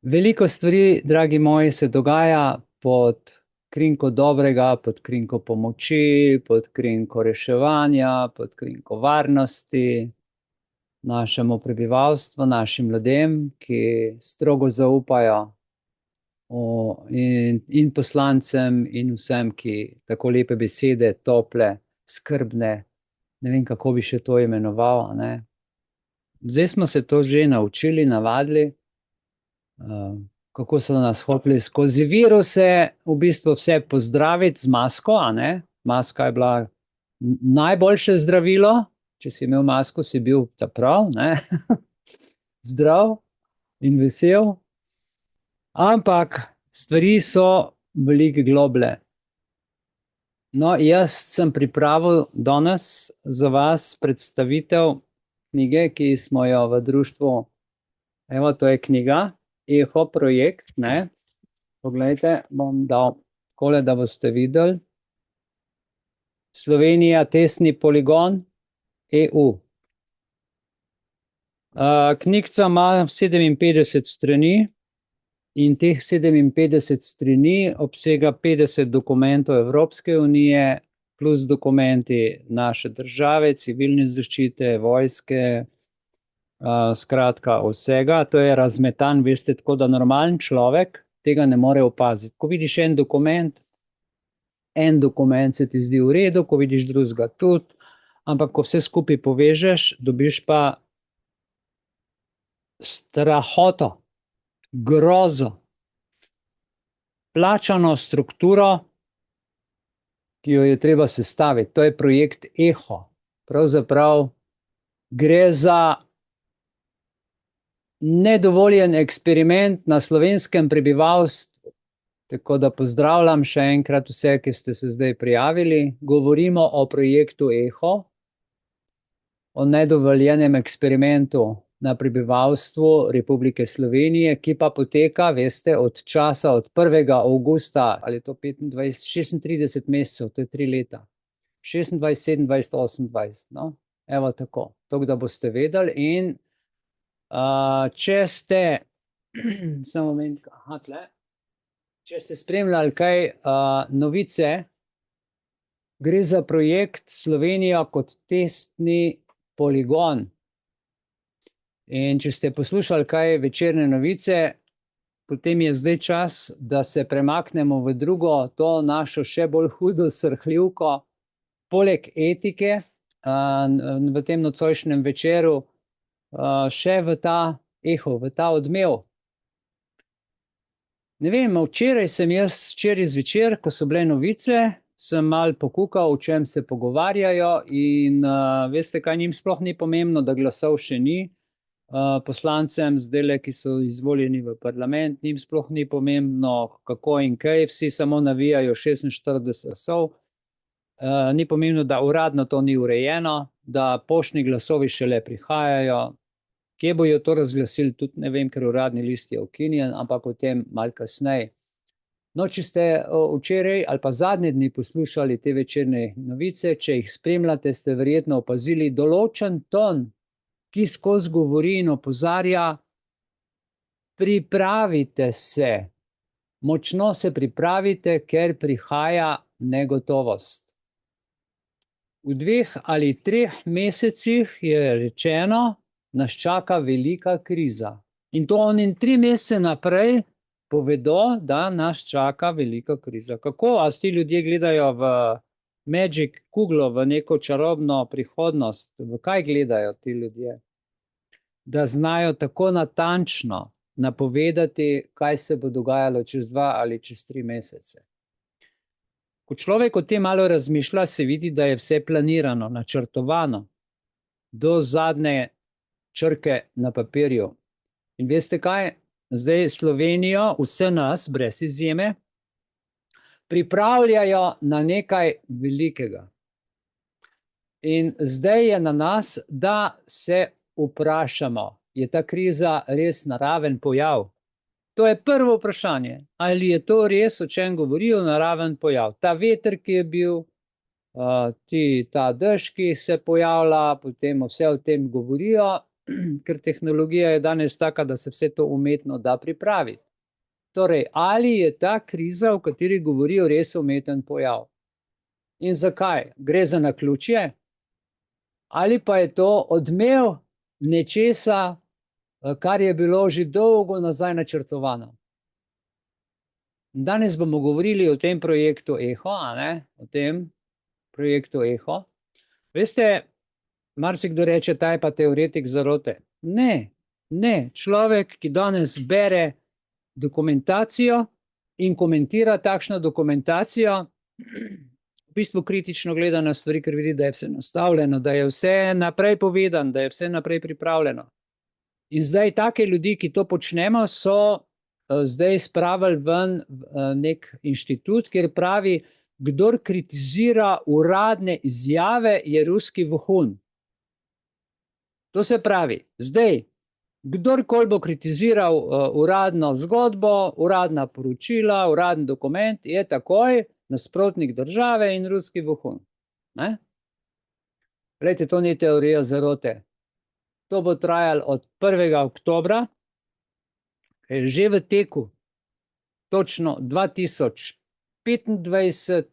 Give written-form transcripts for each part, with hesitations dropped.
Veliko stvari, dragi moji, se dogaja pod krinko dobrega, pod krinko pomoči, pod krinko reševanja, pod krinko varnosti našemu prebivalstvu, našim ljudem, ki strogo zaupajo in poslancem in vsem, ki tako lepe besede, tople, skrbne, ne vem, kako bi še to imenoval, ne. Zdaj smo se to že naučili, navadili, kako so nas hoteli skozi viruse v bistvu vse pozdraviti z masko, a ne. Maska je bila najboljše zdravilo, če si imel masko, si bil ta prav, ne, zdrav in vesel. Ampak stvari so veliko globlje. No, jaz sem pripravil danes za vas predstavitev knjige, ki smo jo v društvu, evo, to je knjiga, Eho projekt, ne. Poglejte, bom dal takole, da boste videli. Slovenija, testni poligon, EU. Knjigica ima 57 strani in teh 57 strani obsega 50 dokumentov Evropske unije plus dokumenti naše države, civilne zaščite, vojske, skratka vsega. To je razmetan, veste, tako da normalen človek tega ne more opaziti. Ko vidiš en dokument se ti zdi v redu, ko vidiš drugega tudi, ampak ko vse skupaj povežeš, dobiš pa strahoto, grozo, plačano strukturo, ki jo je treba sestaviti. To je projekt Eho. Pravzaprav gre za nedovoljen eksperiment na slovenskem prebivalstvu. Tako da pozdravljam še enkrat vse, ki ste se zdaj prijavili. Govorimo o projektu Eho, o nedovoljenem eksperimentu na prebivalstvu Republike Slovenije, ki pa poteka, veste, od časa od 1. avgusta, ali to 25, 36 mesecev, to je 3 leta. 26, 27, 28, no. Evo tako, toliko da boste vedeli. In če ste, samo moment, tle, če ste spremljali kaj novice, gre za projekt Slovenija kot testni poligon. In če ste poslušali kaj večerne novice, potem je zdaj čas, da se premaknemo v drugo, to našo še bolj hudo srhljivko, poleg etike, v tem nocojšnjem večeru, še v ta Eho, v ta odmev. Ne vem, včeraj zvečer, ko so bile novice, sem malo pokukal, o čem se pogovarjajo, in veste kaj, njim sploh ni pomembno, da glasov še ni. Poslancem zdajle, ki so izvoljeni v parlament, njim sploh ni pomembno, kako in kaj, vsi samo navijajo 46 glasov. Ni pomembno, da uradno to ni urejeno, da poštni glasovi šele prihajajo. Kje bojo to razglasili, tudi ne vem, ker uradni list je ukinjen, ampak o tem malo kasneje. No, če ste včeraj ali pa zadnje dni poslušali te večerne novice, če jih spremljate, ste verjetno opazili določen ton, ki skozi govori in opozarja: pripravite se, močno se pripravite, ker prihaja negotovost. V 2 ali 3 mesecih, je rečeno, nas čaka velika kriza. In to oni 3 mesece naprej povedo, da nas čaka velika kriza. Kako? A ti ljudje gledajo v magic kuglo, v neko čarobno prihodnost? V kaj gledajo ti ljudje? Da znajo tako natančno napovedati, kaj se bo dogajalo čez 2 ali čez 3 mesece. Ko človek o tem malo razmišlja, se vidi, da je vse planirano, načrtovano, do zadnje črke na papirju. In veste kaj? Zdaj Slovenijo, vse nas, brez izjeme, pripravljajo na nekaj velikega. In zdaj je na nas, da se vprašamo, je ta kriza res naraven pojav? To je prvo vprašanje. Ali je to res, o čem govorijo, naraven pojav? Ta veter, ki je bil, ta dež, ki se pojavlja, potem vse o tem govorijo, ker tehnologija je danes taka, da se vse to umetno da pripraviti. Torej, ali je ta kriza, o kateri govorijo, res umeten pojav? In zakaj? Gre za naključje? Ali pa je to odmev nečesa, kar je bilo že dolgo nazaj načrtovano? Danes bomo govorili o tem projektu EHO, o tem projektu EHO. Veste, marsikdo reče, ta je pa teoretik zarote. Ne, človek, ki danes bere dokumentacijo in komentira takšno dokumentacijo, v bistvu kritično gleda na stvari, ker vidi, da je vse nastavljeno, da je vse naprej povedano, da je vse naprej pripravljeno. In zdaj take ljudi, ki to počnemo, so zdaj spravili ven nek inštitut, kjer pravi, kdor kritizira uradne izjave, je ruski vohun. To se pravi, zdaj, kdorkoli bo kritiziral uradno zgodbo, uradna poročila, uraden dokument, je takoj nasprotnik države in ruski vohun. Glejte, to ni teorija zarote. To bo trajalo od 1. oktobra, že v teku, točno 2025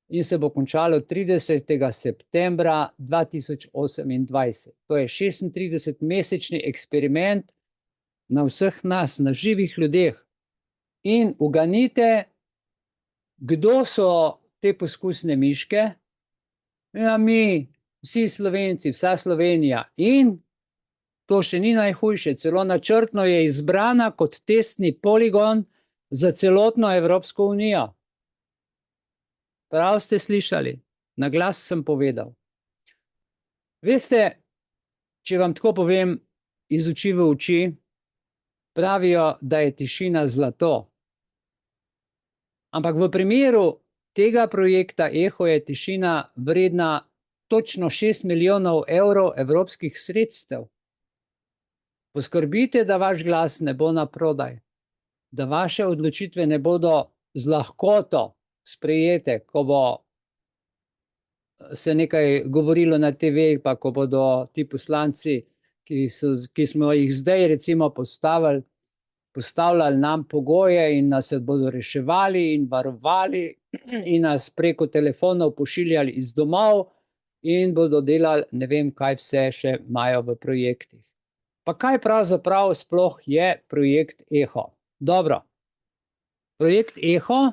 in se bo končalo 30. septembra 2028. To je 36-mesečni eksperiment na vseh nas, na živih ljudeh. In uganite, kdo so te poskusne miške? Ja, mi, vsi Slovenci, vsa Slovenija. In to še ni najhujše, celo načrtno je izbrana kot testni poligon za celotno Evropsko unijo. Prav ste slišali, na glas sem povedal. Veste, če vam tako povem iz oči v oči, pravijo, da je tišina zlato. Ampak v primeru tega projekta EHO je tišina vredna točno 6 milijonov evrov evropskih sredstev. Poskrbite, da vaš glas ne bo na prodaj, da vaše odločitve ne bodo z lahkoto sprejete, ko bo se nekaj govorilo na TV, pa ko bodo ti poslanci, ki smo jih zdaj recimo postavljali nam pogoje in nas bodo reševali in varovali in nas preko telefonov pošiljali iz domov in bodo delali ne vem kaj vse še imajo v projektih. Pa kaj pravzaprav sploh je projekt EHO? Dobro, projekt EHO,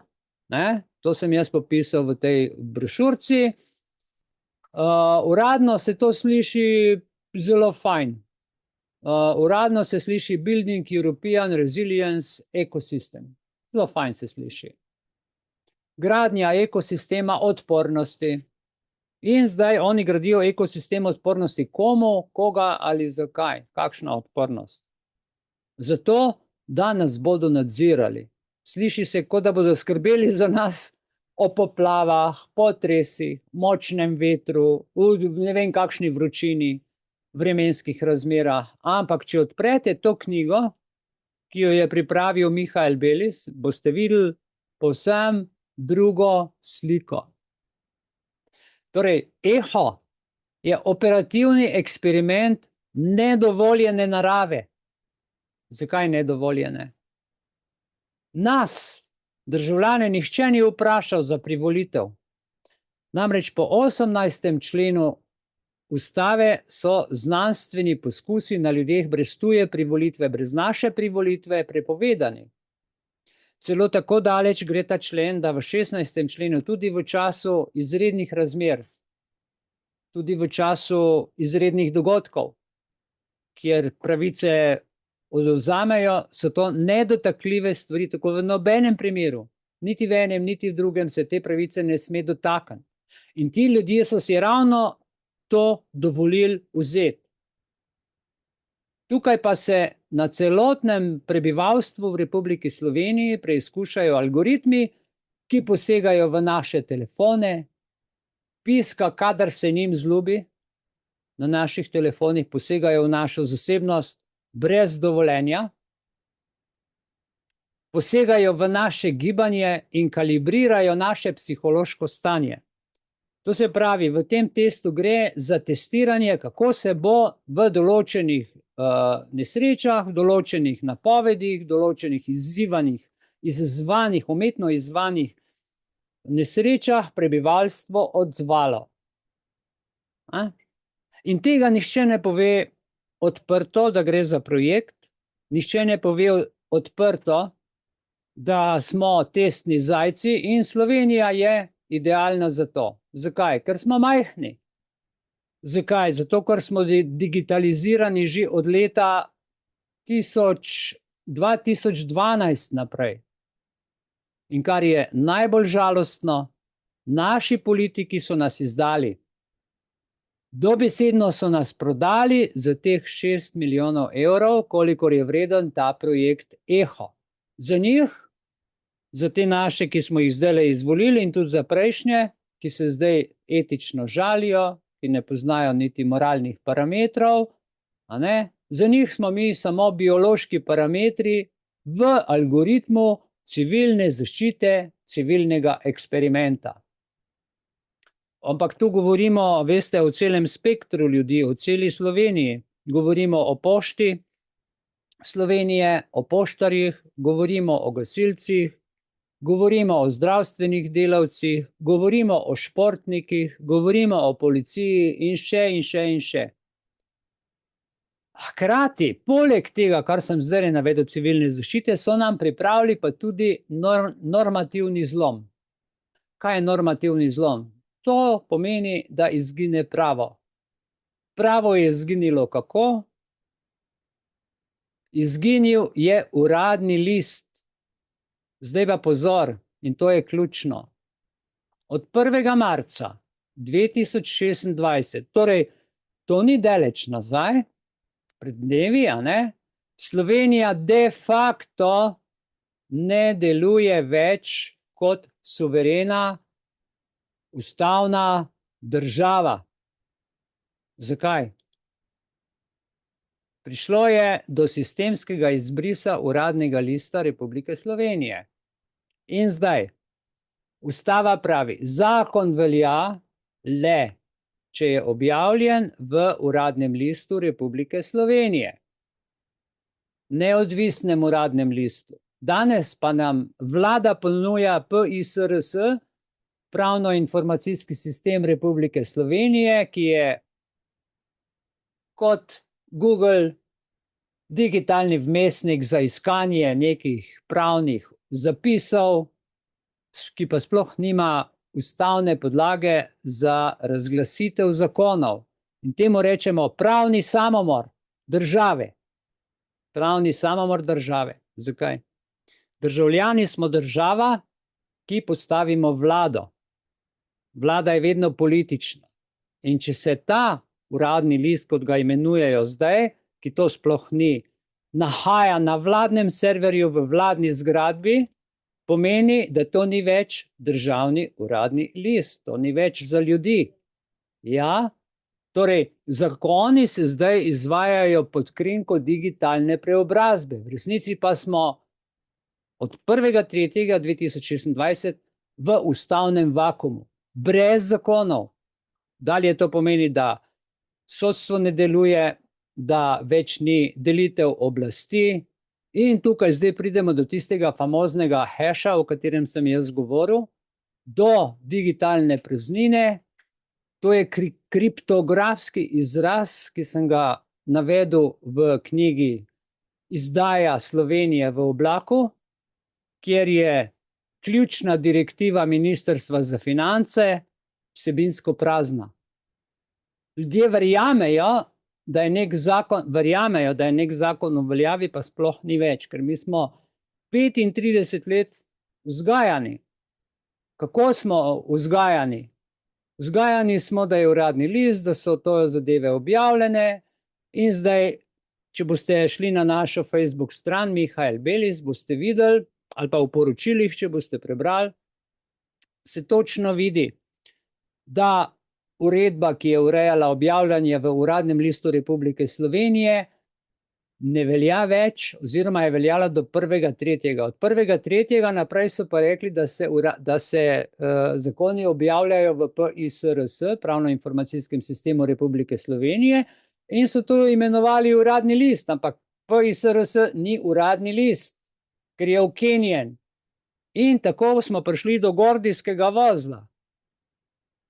to sem jaz popisal v tej brošurci, uradno se to sliši zelo fajn. Uradno se sliši Building European Resilience Ecosystem. Zelo fajn se sliši. Gradnja ekosistema odpornosti. In zdaj oni gradijo ekosistem odpornosti komu, koga ali zakaj, kakšna odpornost. Zato, da nas bodo nadzirali. Sliši se, kot da bodo skrbeli za nas o poplavah, potresih, močnem vetru, ne vem kakšni vročini, vremenskih razmerah. Ampak, če odprete to knjigo, ki jo je pripravil Mihael Belis, boste videli povsem drugo sliko. Torej, EHO je operativni eksperiment nedovoljene narave. Zakaj nedovoljene? Nas, državljane, nihče ni vprašal za privolitev. Namreč po 18. členu Ustave so znanstveni poskusi na ljudeh brez tuje privolitve, brez naše privolitve prepovedani. Celo tako daleč gre ta člen, da v 16. členu tudi v času izrednih razmer, tudi v času izrednih dogodkov, kjer pravice odvzamejo, so to nedotakljive stvari, tako v nobenem primeru, niti v enem, niti v drugem se te pravice ne sme dotakniti. In ti ljudje so si ravno to dovolili vzeti. Tukaj pa se na celotnem prebivalstvu v Republiki Sloveniji preizkušajo algoritmi, ki posegajo v naše telefone, piska, kadar se njim zljubi, na naših telefonih posegajo v našo zasebnost brez dovoljenja, posegajo v naše gibanje in kalibrirajo naše psihološko stanje. To se pravi, v tem testu gre za testiranje, kako se bo v določenih nesrečah, določenih napovedih, določenih umetno izzvanih nesrečah prebivalstvo odzvalo. In tega nihče ne pove odprto, da gre za projekt, nihče ne pove odprto, da smo testni zajci in Slovenija je idealna za to. Zakaj? Ker smo majhni. Zakaj? Zato, ker smo digitalizirani že od leta 2012 naprej. In kar je najbolj žalostno, naši politiki so nas izdali. Dobesedno so nas prodali za teh 6 milijonov evrov, kolikor je vreden ta projekt EHO. Za njih, za te naše, ki smo jih zdaj izvolili, in tudi za prejšnje, ki se zdaj etično žalijo, ki ne poznajo niti moralnih parametrov, za njih smo mi samo biološki parametri v algoritmu civilne zaščite, civilnega eksperimenta. Ampak tu govorimo, veste, o celem spektru ljudi, o celi Sloveniji. Govorimo o pošti Slovenije, o poštarjih, govorimo o gasilcih, govorimo o zdravstvenih delavcih, govorimo o športnikih, govorimo o policiji in še in še in še. Hkrati, poleg tega, kar sem zdaj navedel, civilne zaščite, so nam pripravili pa tudi normativni zlom. Kaj je normativni zlom? To pomeni, da izgine pravo. Pravo je izginilo kako? Izginil je uradni list. Zdaj pa pozor, in to je ključno. Od 1. marca 2026, torej to ni daleč nazaj, pred dnevi, Slovenija de facto ne deluje več kot suverena, ustavna država. Zakaj? Prišlo je do sistemskega izbrisa uradnega lista Republike Slovenije. In zdaj, ustava pravi, zakon velja le, če je objavljen v uradnem listu Republike Slovenije. Neodvisnem uradnem listu. Danes pa nam vlada ponuja PISRS, Pravno-informacijski sistem Republike Slovenije, ki je kot Google digitalni vmesnik za iskanje nekih pravnih zapisov, ki pa sploh nima ustavne podlage za razglasitev zakonov. In temu rečemo pravni samomor države. Pravni samomor države. Zakaj? Državljani smo država, ki postavimo vlado. Vlada je vedno politična. In če se ta uradni list, kot ga imenujejo zdaj, ki to sploh ni, nahaja na vladnem serverju v vladni zgradbi, pomeni, da to ni več državni uradni list, to ni več za ljudi. Ja, torej, zakoni se zdaj izvajajo pod krinko digitalne preobrazbe. V resnici pa smo od 1.3.2026 v ustavnem vakumu, brez zakonov. Dalje to pomeni, da sodstvo ne deluje, da več ni delitev oblasti. In tukaj zdaj pridemo do tistega famoznega hasha, o katerem sem jaz govoril, do digitalne praznine. To je kriptografski izraz, ki sem ga navedel v knjigi Izdaja Slovenije v oblaku, kjer je ključna direktiva Ministrstva za finance vsebinsko prazna. Ljudje verjamejo, da je nek zakon v veljavi, pa sploh ni več, ker mi smo 35 let vzgajani. Kako smo vzgajani? Vzgajani smo, da je uradni list, da so to zadeve objavljene, in zdaj, če boste šli na našo Facebook stran Mihael Belis, boste videli, ali pa v poročilih, če boste prebrali, se točno vidi, da uredba, ki je urejala objavljanje v uradnem listu Republike Slovenije, ne velja več, oziroma je veljala do 1.3. Od 1.3. naprej so pa rekli, da se zakoni objavljajo v PISRS, Pravno-informacijskem sistemu Republike Slovenije, in so to imenovali uradni list, ampak PISRS ni uradni list, ker je ukinjen. In tako smo prišli do gordijskega vozla.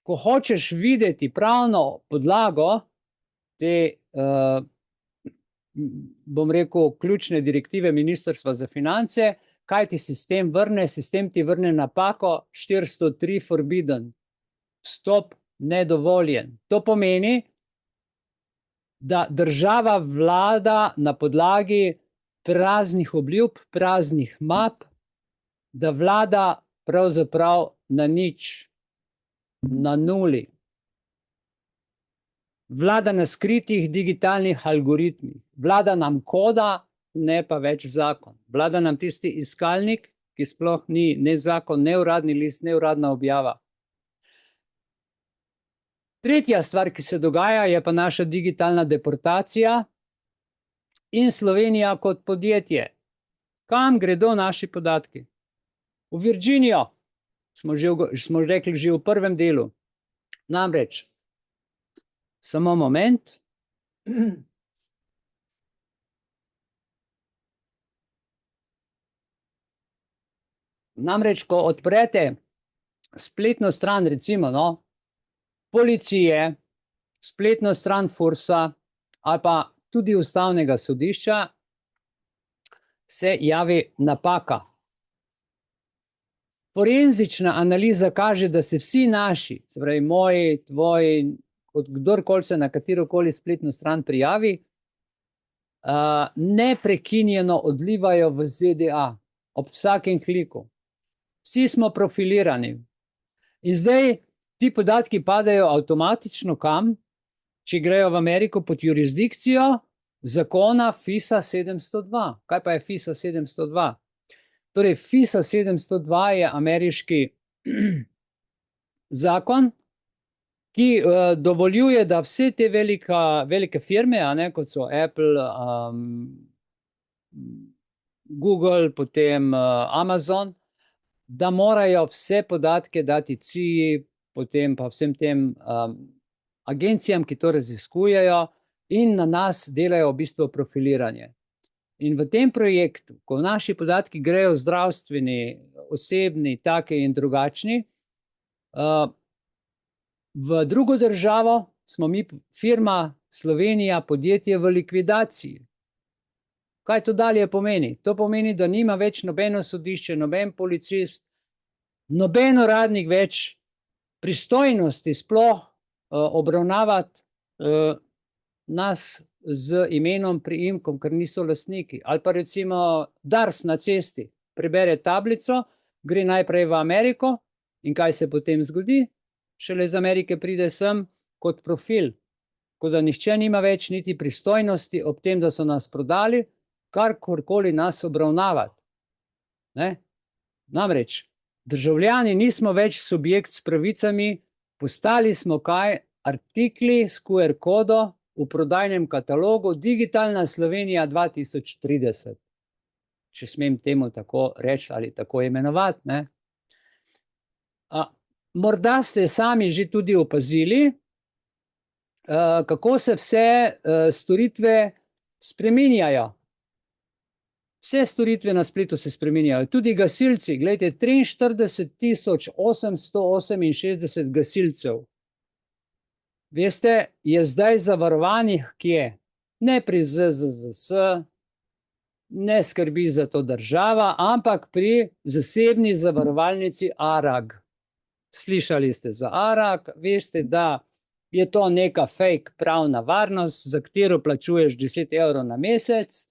Ko hočeš videti pravno podlago te, bom rekel, ključne direktive Ministrstva za finance, kaj ti sistem vrne? Sistem ti vrne napako 403 forbidden, vstop nedovoljen. To pomeni, da država vlada na podlagi praznih obljub, praznih map, da vlada pravzaprav na nič, na nuli. Vlada na skritih digitalnih algoritmih. Vlada nam koda, ne pa več zakon. Vlada nam tisti iskalnik, ki sploh ni ne zakon, ne uradni list, ne uradna objava. Tretja stvar, ki se dogaja, je pa naša digitalna deportacija in Slovenija kot podjetje. Kam gredo naši podatki? V Virginijo, smo rekli že v prvem delu. Namreč, samo moment. Namreč, ko odprete spletno stran, recimo, policije, spletno stran Fursa ali pa tudi ustavnega sodišča, se javi napaka. Forenzična analiza kaže, da se vsi naši, se pravi moji, tvoji, kdorkoli se na katerokoli spletno stran prijavi, neprekinjeno odlivajo v ZDA ob vsakem kliku. Vsi smo profilirani. In zdaj ti podatki padajo avtomatično kam? Če grejo v Ameriko pod jurisdikcijo zakona FISA 702. Kaj pa je FISA 702? Torej, FISA 702 je ameriški zakon, ki dovoljuje, da vse te velike firme, kot so Apple, Google, potem Amazon, da morajo vse podatke dati CIA, potem pa vsem tem agencijam, ki to raziskujejo in na nas delajo v bistvu profiliranje. In v tem projektu, ko naši podatki grejo zdravstveni, osebni, taki in drugačni, v drugo državo smo mi, firma Slovenija, podjetje v likvidaciji. Kaj to dalje pomeni? To pomeni, da nima več nobeno sodišče, noben policist, noben uradnik več pristojnosti sploh obravnavati nas z imenom, priimkom, ker niso lastniki. Ali pa recimo Dars na cesti prebere tablico, gre najprej v Ameriko in kaj se potem zgodi? Šele iz Amerike pride sem kot profil, kot da nihče nima več niti pristojnosti ob tem, da so nas prodali, karkoli nas obravnavati. Namreč, državljani nismo več subjekt s pravicami, postali smo kaj? Artikli s QR kodo v prodajnem katalogu Digitalna Slovenija 2030. Če smem temu tako reči ali tako imenovati. Morda ste sami že tudi opazili, kako se vse storitve spreminjajo. Vse storitve na spletu se spreminjajo. Tudi gasilci, gledajte, 43.868 gasilcev. Veste, je zdaj zavarovanih kje? Ne pri ZZZS, ne skrbi za to država, ampak pri zasebni zavarovalnici ARAG. Slišali ste za ARAG, veste, da je to neka fake pravna varnost, za katero plačuješ 10 evrov na mesec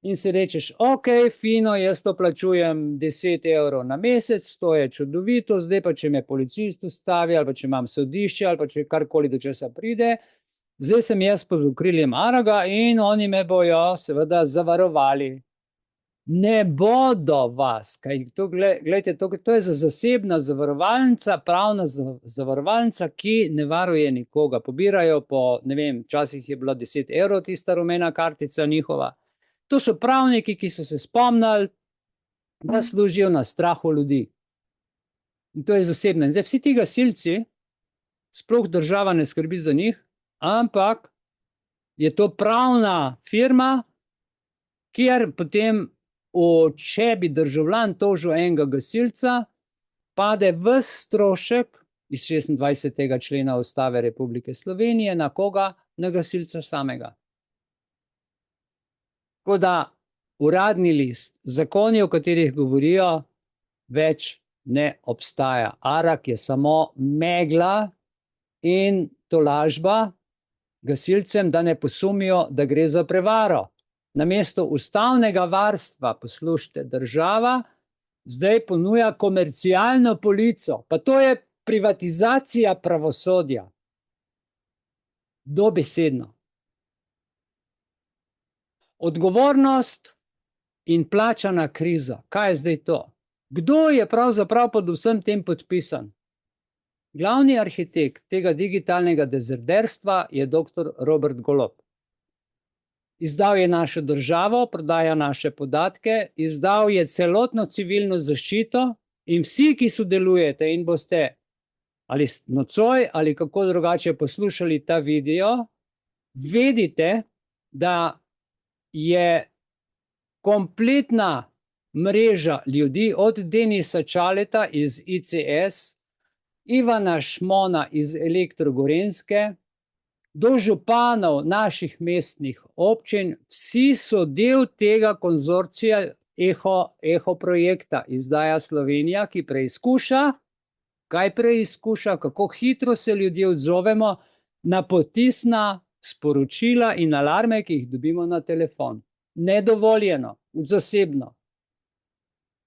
in si rečeš, ok, fino, jaz to plačujem 10 evrov na mesec, to je čudovito, zdaj pa če me policist ustavi, ali pa če imam sodišče, ali pa če karkoli do česa pride, zdaj sem jaz pod okriljem ARAG-a in oni me bojo seveda zavarovali. Ne bodo vas, gledajte, to je za zasebna zavarovalnica, pravna zavarovalnica, ki ne varuje nikoga. Pobirajo po, ne vem, včasih je bila 10 evrov tista rumena kartica njihova. To so pravniki, ki so se spomnili, da služijo na strahu ljudi. In to je zasebno. In zdaj vsi ti gasilci, sploh država ne skrbi za njih, ampak je to pravna firma, kjer potem, če bi državljan tožil enega gasilca, pade ves strošek iz 26. člena Ustave Republike Slovenije na koga? Na gasilca samega. Tako da uradni list, zakoni, o katerih govorijo, več ne obstaja. ARAK je samo megla in tolažba gasilcem, da ne posumijo, da gre za prevaro. Namesto ustavnega varstva, poslušajte, država zdaj ponuja komercialno polico, pa to je privatizacija pravosodja. Dobesedno. Odgovornost in plačana kriza. Kaj je zdaj to? Kdo je pravzaprav pod vsem tem podpisan? Glavni arhitekt tega digitalnega dezerterstva je dr. Robert Golob. Izdal je našo državo, prodaja naše podatke, izdal je celotno civilno zaščito in vsi, ki sodelujete in boste ali nocoj ali kako drugače poslušali ta video, vedite, da je kompletna mreža ljudi od Denisa Čaleta iz ICS, Ivana Šmona iz Elektro Gorenjske, do županov naših mestnih občin, vsi so del tega konzorcija EHO projekta Izdaja Slovenija, ki preizkuša, kaj preizkuša, kako hitro se ljudje odzovemo na potisna sporočila in alarme, ki jih dobimo na telefon. Nedovoljeno, zasebno.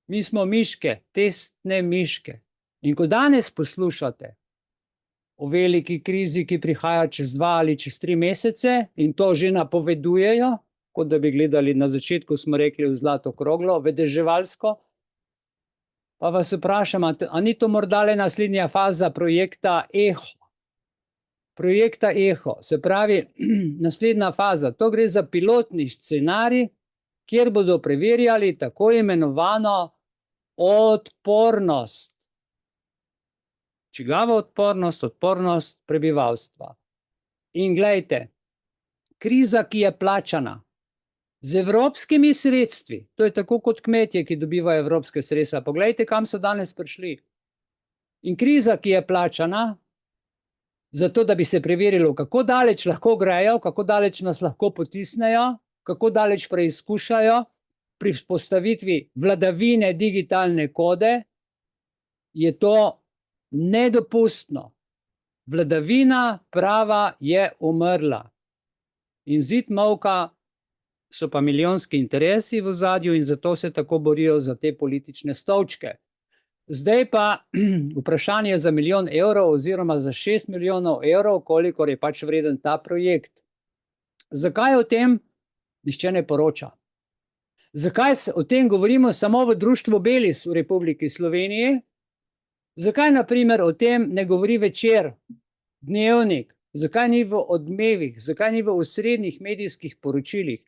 Mi smo miške, testne miške. In ko danes poslušate o veliki krizi, ki prihaja čez 2 ali čez 3 mesece, in to že napovedujejo, kot da bi gledali na začetku, smo rekli, v zlato kroglo, vedeževalsko, pa vas vprašam, a ni to morda le naslednja faza projekta EHO? Projekta EHO, se pravi, naslednja faza, to gre za pilotni scenarij, kjer bodo preverjali tako imenovano odpornost. Čigava odpornost? Odpornost prebivalstva. In glejte, kriza, ki je plačana z evropskimi sredstvi, to je tako kot kmetje, ki dobivajo evropske sredstva. Poglejte, kam so danes prišli. In kriza, ki je plačana, zato da bi se preverilo, kako daleč lahko grejo, kako daleč nas lahko potisnejo, kako daleč preizkušajo pri vzpostavitvi vladavine digitalne kode, je to nedopustno. Vladavina prava je umrla. In zid molka so pa milijonski interesi v ozadju in zato se tako borijo za te politične stolčke. Zdaj pa vprašanje za 1 milijon evrov oziroma za 6 milijonov evrov, kolikor je pač vreden ta projekt. Zakaj o tem nihče ne poroča? Zakaj o tem govorimo samo v društvu Belis v Republiki Sloveniji? Zakaj, na primer, o tem ne govori Večer, Dnevnik? Zakaj ni v Odmevih? Zakaj ni v osrednjih medijskih poročilih?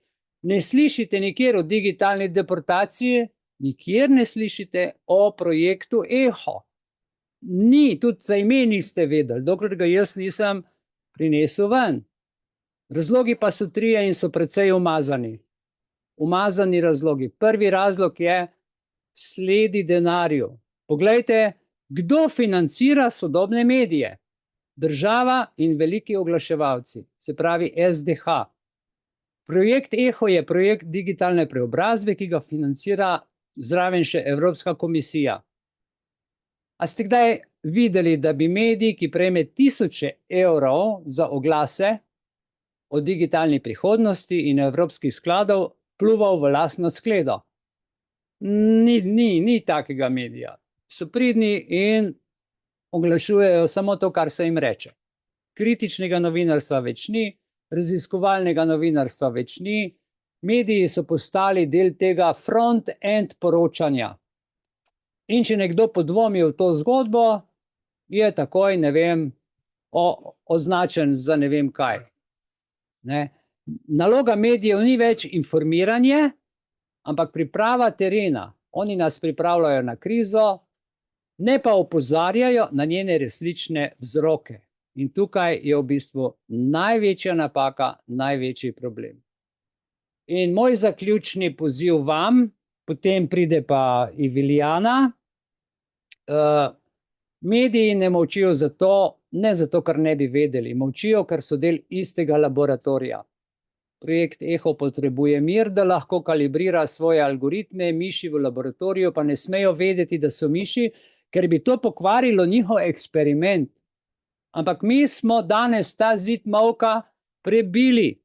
Ne slišite nikjer o digitalni deportaciji, nikjer ne slišite o projektu EHO. Ni, tudi za ime niste vedeli, dokler ga jaz nisem prinesel ven. Razlogi pa so 3 in so precej umazani. Umazani razlogi. Prvi razlog je sledi denarju. Poglejte, kdo financira sodobne medije? Država in veliki oglaševalci, se pravi SDH. Projekt EHO je projekt digitalne preobrazbe, ki ga financira zraven še Evropska komisija. A ste kdaj videli, da bi medij, ki prejme 1000 evrov za oglase o digitalni prihodnosti in evropskih skladov, pluval v lastno skledo? Ni takega medija. So pridni in oglašujejo samo to, kar se jim reče. Kritičnega novinarstva več ni, raziskovalnega novinarstva več ni, mediji so postali del tega front-end poročanja. In če nekdo podvomi v to zgodbo, je takoj, ne vem, označen za ne vem kaj. naloga medijev ni več informiranje, ampak priprava terena. Oni nas pripravljajo na krizo, ne pa opozarjajo na njene resnične vzroke. In tukaj je v bistvu največja napaka, največji problem. In moj zaključni poziv vam, potem pride pa Iviljana. Mediji ne molčijo zato, ne zato, ker ne bi vedeli, molčijo, ker so del istega laboratorija. Projekt Eho potrebuje mir, da lahko kalibrira svoje algoritme, miši v laboratoriju pa ne smejo vedeti, da so miši, ker bi to pokvarilo njihov eksperiment. Ampak mi smo danes ta zid molka prebili.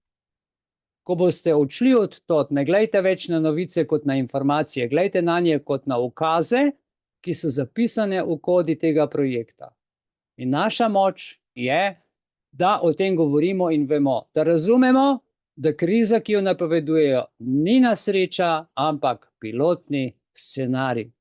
Ko boste odšli od tod, ne gledajte več na novice kot na informacije, gledajte na nje kot na ukaze, ki so zapisane v kodi tega projekta. In naša moč je, da o tem govorimo in vemo, da razumemo, da kriza, ki jo napovedujejo, ni nesreča, ampak pilotni scenarij.